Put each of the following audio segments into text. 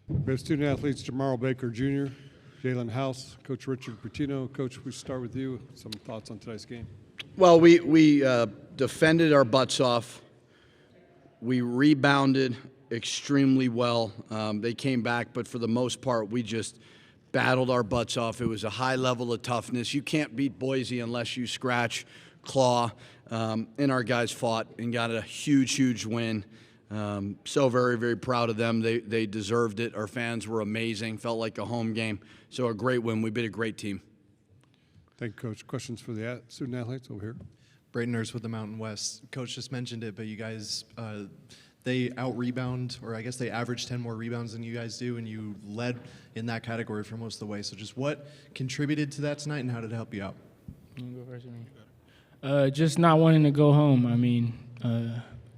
We have student athletes Jamaro Baker Jr., Jalen House, Coach Richard Bertino. Coach, we start with you. Some thoughts on tonight's game. Well, we defended our butts off. We rebounded extremely well. They came back, but for the most part, we just battled our butts off. It was a high level of toughness. You can't beat Boise unless you scratch, claw, and our guys fought and got a huge, huge win. So very, very proud of them. They deserved it. Our fans were amazing. Felt like a home game. So a great win. We beat a great team. Thank you, Coach. Questions for the student athletes over here? Brayton Nurse with the Mountain West. Coach just mentioned it, but you guys, they out-rebound, or I guess they average 10 more rebounds than you guys do, and you led in that category for most of the way. So just what contributed to that tonight, and how did it help you out? You can go first. Just not wanting to go home. I mean,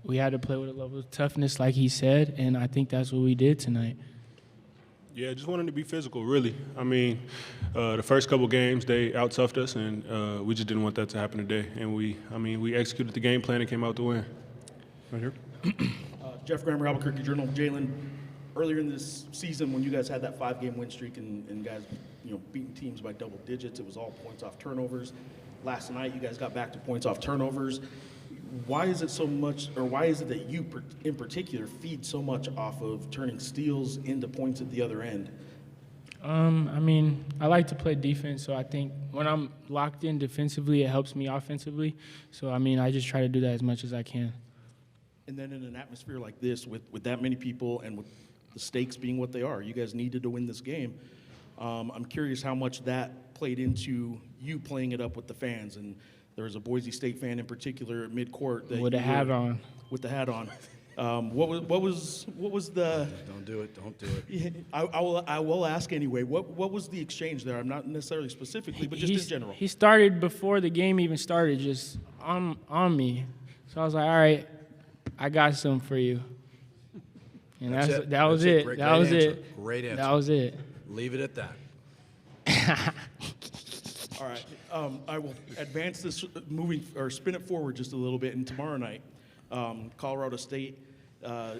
we had to play with a level of toughness, like he said, and I think that's what we did tonight. Yeah, just wanted to be physical, really. I mean, the first couple games, they out-toughed us, and we just didn't want that to happen today. And we executed the game plan and came out to win. Right here. Jeff Grammer, Albuquerque Journal. Jalen, earlier in this season when you guys had that 5-game win streak and guys, beating teams by double digits, it was all points off turnovers. Last night, you guys got back to points off turnovers. Why is it so much, or why is it that you in particular feed so much off of turning steals into points at the other end? I mean, I like to play defense, so I think when I'm locked in defensively, it helps me offensively. So, I mean, I just try to do that as much as I can. And then in an atmosphere like this, with that many people and with the stakes being what they are, you guys needed to win this game. I'm curious how much that played into you playing it up with the fans. And there was a Boise State fan in particular at midcourt with the hat on. With the hat on. What was the? Don't do it. Don't do it. I will ask anyway. What was the exchange there? I'm not necessarily specifically, but just in general. He started before the game even started, just on me. So I was like, all right, I got some for you. And that was it. Great that was answer. it. Great answer. That was it. Leave it at that. All right. I will advance this spin it forward just a little bit. And tomorrow night, Colorado State,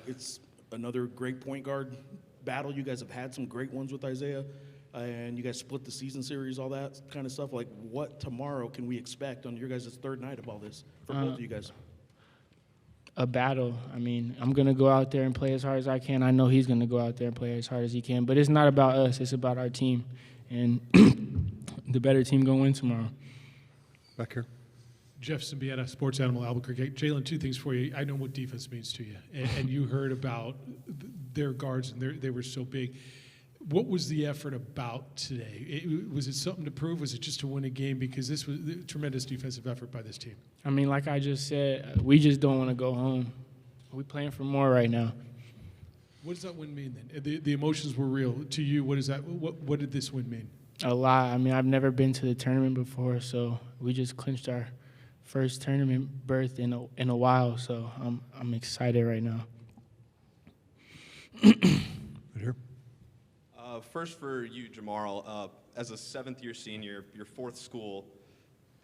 it's another great point guard battle. You guys have had some great ones with Isaiah, and you guys split the season series, all that kind of stuff. Like, what tomorrow can we expect on your guys' third night of all this for both of you guys? A battle. I mean, I'm going to go out there and play as hard as I can. I know he's going to go out there and play as hard as he can. But it's not about us. It's about our team. And the better team going to win tomorrow. Back here. Jeff Symbieta, Sports Animal Albuquerque. Jalen, two things for you. I know what defense means to you. And you heard about their guards, and they were so big. What was the effort about today? Was it something to prove? Was it just to win a game? Because this was a tremendous defensive effort by this team. I mean, like I just said, we just don't want to go home. We're playing for more right now. What does that win mean then? The emotions were real. To you, what is that? What did this win mean? A lot. I mean, I've never been to the tournament before, so we just clinched our first tournament berth in a while. So I'm excited right now. Right here. First for you, Jamaro, as a seventh-year senior, your fourth school,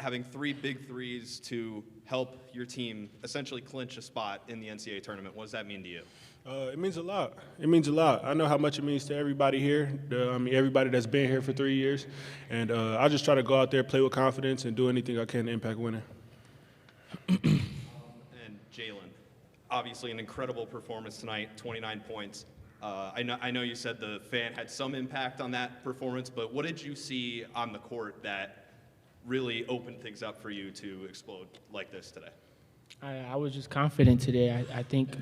having 3 big threes to help your team essentially clinch a spot in the NCAA tournament, what does that mean to you? It means a lot. It means a lot. I know how much it means to everybody here, everybody that's been here for 3 years. And I just try to go out there, play with confidence, and do anything I can to impact winning. And Jalen, obviously an incredible performance tonight, 29 points. I know you said the fan had some impact on that performance, but what did you see on the court that really opened things up for you to explode like this today? I was just confident today. I think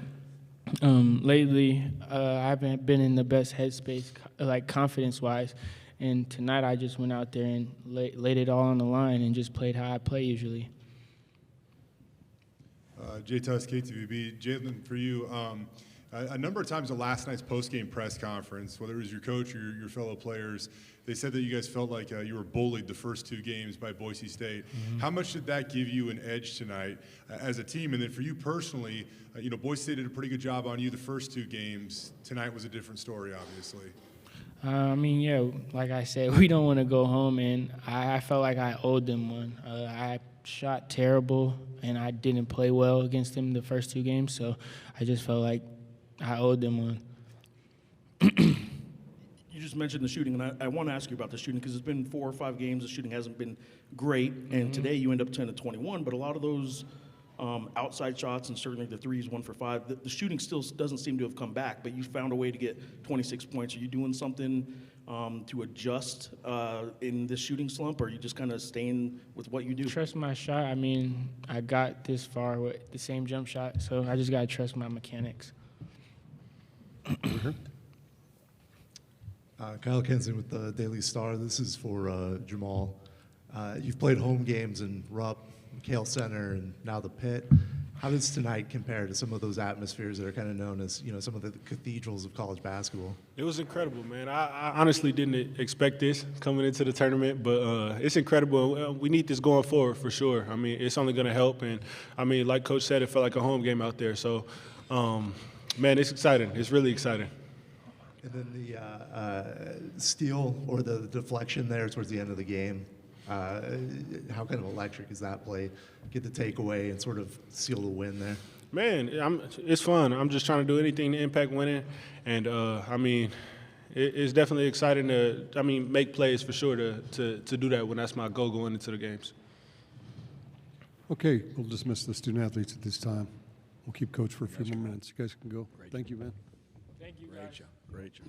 lately I haven't been in the best headspace, like confidence-wise. And tonight I just went out there and laid it all on the line and just played how I play usually. Jay Tuss, KTVB. Jalen, for you, a number of times in last night's post-game press conference, whether it was your coach or your fellow players, they said that you guys felt like you were bullied the first 2 games by Boise State. Mm-hmm. How much did that give you an edge tonight as a team? And then for you personally, Boise State did a pretty good job on you the first 2 games. Tonight was a different story, obviously. I mean, yeah, like I said, we don't want to go home, and I felt like I owed them one. I shot terrible, and I didn't play well against them the first 2 games, so I just felt like I owed them one. just mentioned the shooting, and I want to ask you about the shooting because it's been 4 or 5 games. The shooting hasn't been great, and today you end up 10 to 21. But a lot of those outside shots and certainly the threes, 1 for 5, the shooting still doesn't seem to have come back. But you found a way to get 26 points. Are you doing something to adjust in this shooting slump, or are you just kind of staying with what you do? Trust my shot. I mean, I got this far with the same jump shot, so I just got to trust my mechanics. Kyle Kenson with the Daily Star. This is for Jamal. You've played home games in Rupp, McHale Center, and now the Pit. How does tonight compare to some of those atmospheres that are kind of known as, some of the cathedrals of college basketball? It was incredible, man. I honestly didn't expect this coming into the tournament, but it's incredible. We need this going forward for sure. I mean, it's only going to help. And, I mean, like Coach said, it felt like a home game out there. So, man, it's exciting. It's really exciting. And then the steal or the deflection there towards the end of the game, how kind of electric is that play? Get the takeaway and sort of seal the win there. Man, it's fun. I'm just trying to do anything to impact winning. And, I mean, it's definitely exciting to, make plays for sure to do that when that's my goal going into the games. Okay, we'll dismiss the student athletes at this time. We'll keep Coach for a few more minutes. You guys can go. Thank you, man. Thank you, guys. Great job.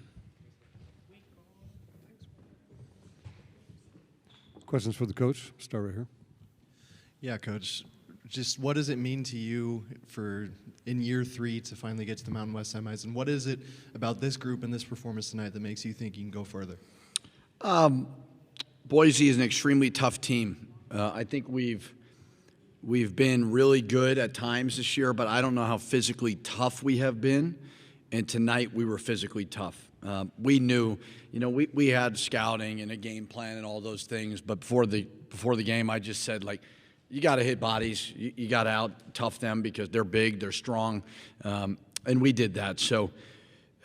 Questions for the coach? Start right here. Yeah, Coach. Just what does it mean to you for in year 3 to finally get to the Mountain West semis, and what is it about this group and this performance tonight that makes you think you can go further? Boise is an extremely tough team. I think we've been really good at times this year, but I don't know how physically tough we have been. And tonight we were physically tough. We knew, we had scouting and a game plan and all those things. But before the game, I just said, you got to hit bodies. You got to out-tough them because they're big, they're strong. And we did that. So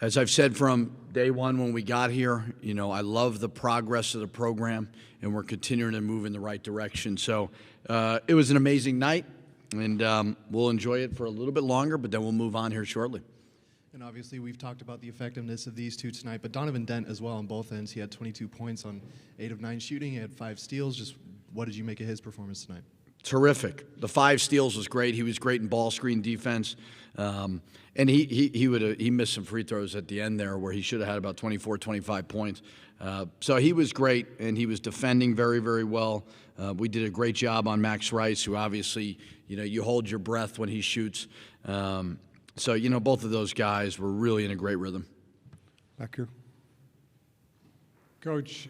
as I've said from day one when we got here, I love the progress of the program, and we're continuing to move in the right direction. So it was an amazing night, and we'll enjoy it for a little bit longer, but then we'll move on here shortly. And obviously, we've talked about the effectiveness of these two tonight, but Donovan Dent as well on both ends. He had 22 points on 8 of 9 shooting. He had 5 steals. Just what did you make of his performance tonight? Terrific. The 5 steals was great. He was great in ball screen defense. And he missed some free throws at the end there where he should have had about 24, 25 points. So he was great, and he was defending very, very well. We did a great job on Max Rice, who obviously, you hold your breath when he shoots. So, both of those guys were really in a great rhythm. Back here. Coach,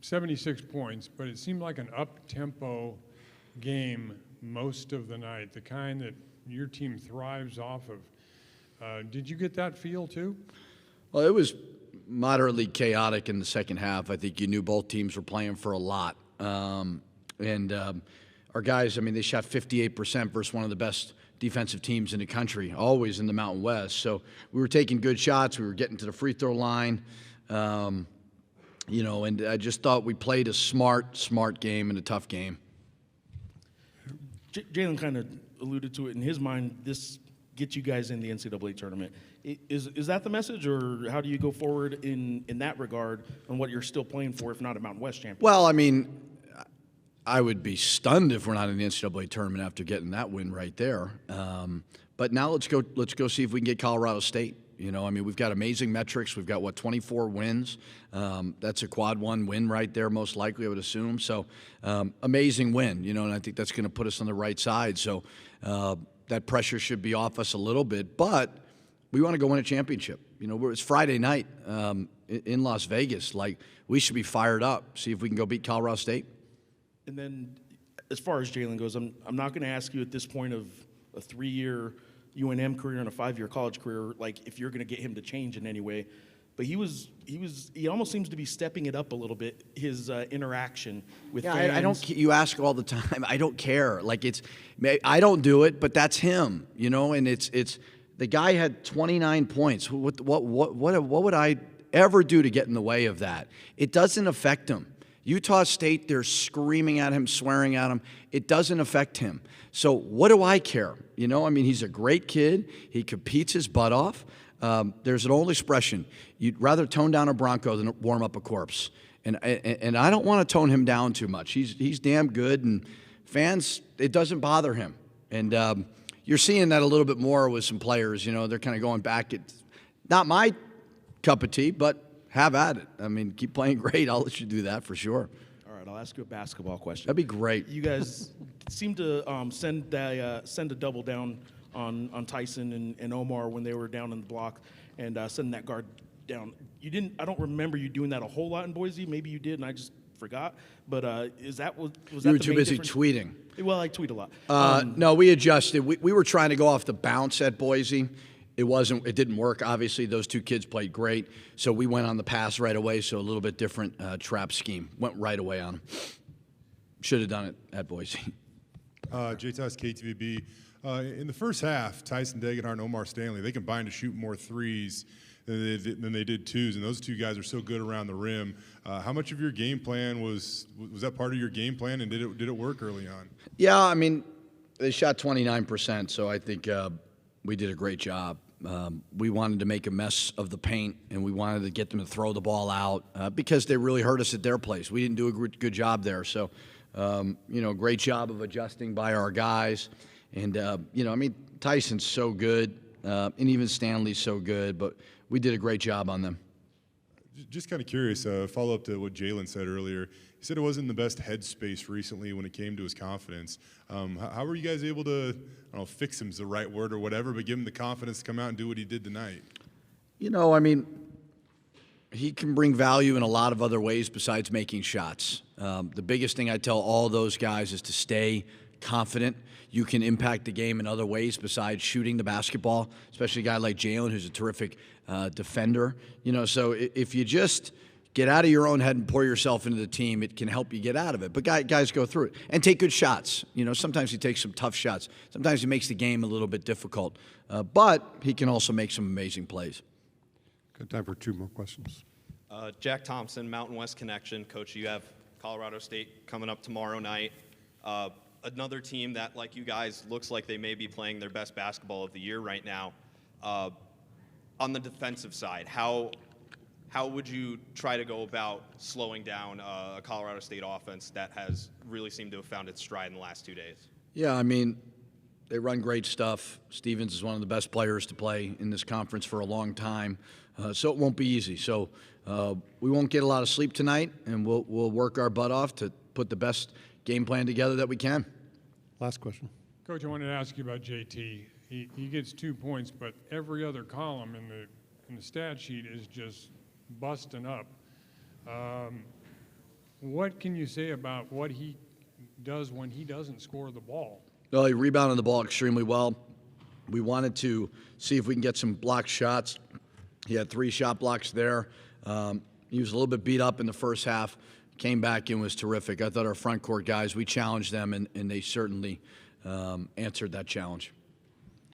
76 points, but it seemed like an up-tempo game most of the night, the kind that your team thrives off of. Did you get that feel too? Well, it was moderately chaotic in the second half. I think you knew both teams were playing for a lot. And our guys, they shot 58% versus one of the best defensive teams in the country, always in the Mountain West. So we were taking good shots. We were getting to the free throw line. And I just thought we played a smart game and a tough game. Jalen kind of alluded to it. In his mind, this gets you guys in the NCAA tournament. Is that the message, or how do you go forward in that regard on what you're still playing for, if not a Mountain West champion? Well, I would be stunned if we're not in the NCAA tournament after getting that win right there. But now let's go see if we can get Colorado State. We've got amazing metrics. We've got 24 wins. That's a quad 1 win right there, most likely, I would assume. So amazing win, and I think that's going to put us on the right side. So that pressure should be off us a little bit, but we want to go win a championship. It's Friday night in Las Vegas. We should be fired up. See if we can go beat Colorado State. And then, as far as Jalen goes, I'm not going to ask you at this point of a 3-year UNM career and a 5-year college career, if you're going to get him to change in any way. But he almost seems to be stepping it up a little bit. His interaction with fans. I don't. You ask all the time. I don't care. I don't do it, but that's him. And it's the guy had 29 points. What would I ever do to get in the way of that? It doesn't affect him. Utah State, they're screaming at him, swearing at him. It doesn't affect him. So what do I care? He's a great kid. He competes his butt off. there's an old expression: you'd rather tone down a Bronco than warm up a corpse. And I don't want to tone him down too much. He's damn good, and fans, it doesn't bother him. And you're seeing that a little bit more with some players. You know, they're kind of going back. It's not my cup of tea, but have at it. I mean, keep playing great. I'll let you do that for sure. All right, I'll ask you a basketball question. That'd be great. You guys seem to send a double down on Tyson and Omar when they were down in the block, and sending that guard down. You didn't. I don't remember you doing that a whole lot in Boise. Maybe you did, and I just forgot. But was that You that were the too main busy difference? tweeting. Well, I tweet a lot. No, we adjusted. We were trying to go off the bounce at Boise. It didn't work. Obviously, those two kids played great, so we went on the pass right away. So a little bit different trap scheme. Went right away on them. Should have done it at Boise. J-Toss, KTVB. In the first half, Tyson Degenhart and Omar Stanley, they combined to shoot more threes than they did twos, and those two guys are so good around the rim. How much of your game plan was that part of your game plan, and did it work early on? Yeah, I mean, they shot 29%, so I think we did a great job. We wanted to make a mess of the paint, and we wanted to get them to throw the ball out because they really hurt us at their place. We didn't do a good job there. So, great job of adjusting by our guys. And, I mean, Tyson's so good, and even Stanley's so good, but we did a great job on them. Just kind of curious, follow up to what Jalen said earlier. He said it wasn't in the best headspace recently when it came to his confidence. How were you guys able to, I don't know, fix him's the right word or whatever, but give him the confidence to come out and do what he did tonight? I mean, he can bring value in a lot of other ways besides making shots. The biggest thing I tell all those guys is to stay confident. You can impact the game in other ways besides shooting the basketball, especially a guy like Jalen, who's a terrific defender. So if you just get out of your own head and pour yourself into the team, it can help you get out of it. But guys go through it and take good shots. Sometimes he takes some tough shots. Sometimes he makes the game a little bit difficult. But he can also make some amazing plays. Got time for two more questions. Jack Thompson, Mountain West Connection. Coach, you have Colorado State coming up tomorrow night. Another team that, like you guys, looks like they may be playing their best basketball of the year right now. On the defensive side, how would you try to go about slowing down a Colorado State offense that has really seemed to have found its stride in the last 2 days? Yeah, I mean, they run great stuff. Stevens is one of the best players to play in this conference for a long time, so it won't be easy. So we won't get a lot of sleep tonight, and we'll work our butt off to put the best game plan together that we can. Last question. Coach, I wanted to ask you about JT. He gets 2 points, but every other column in the stat sheet is just busting up. What can you say about what he does when he doesn't score the ball? Well, he rebounded the ball extremely well. We wanted to see if we can get some blocked shots. He had 3 shot blocks there. He was a little bit beat up in the first half, came back and was terrific. I thought our front court guys, we challenged them, and they certainly answered that challenge.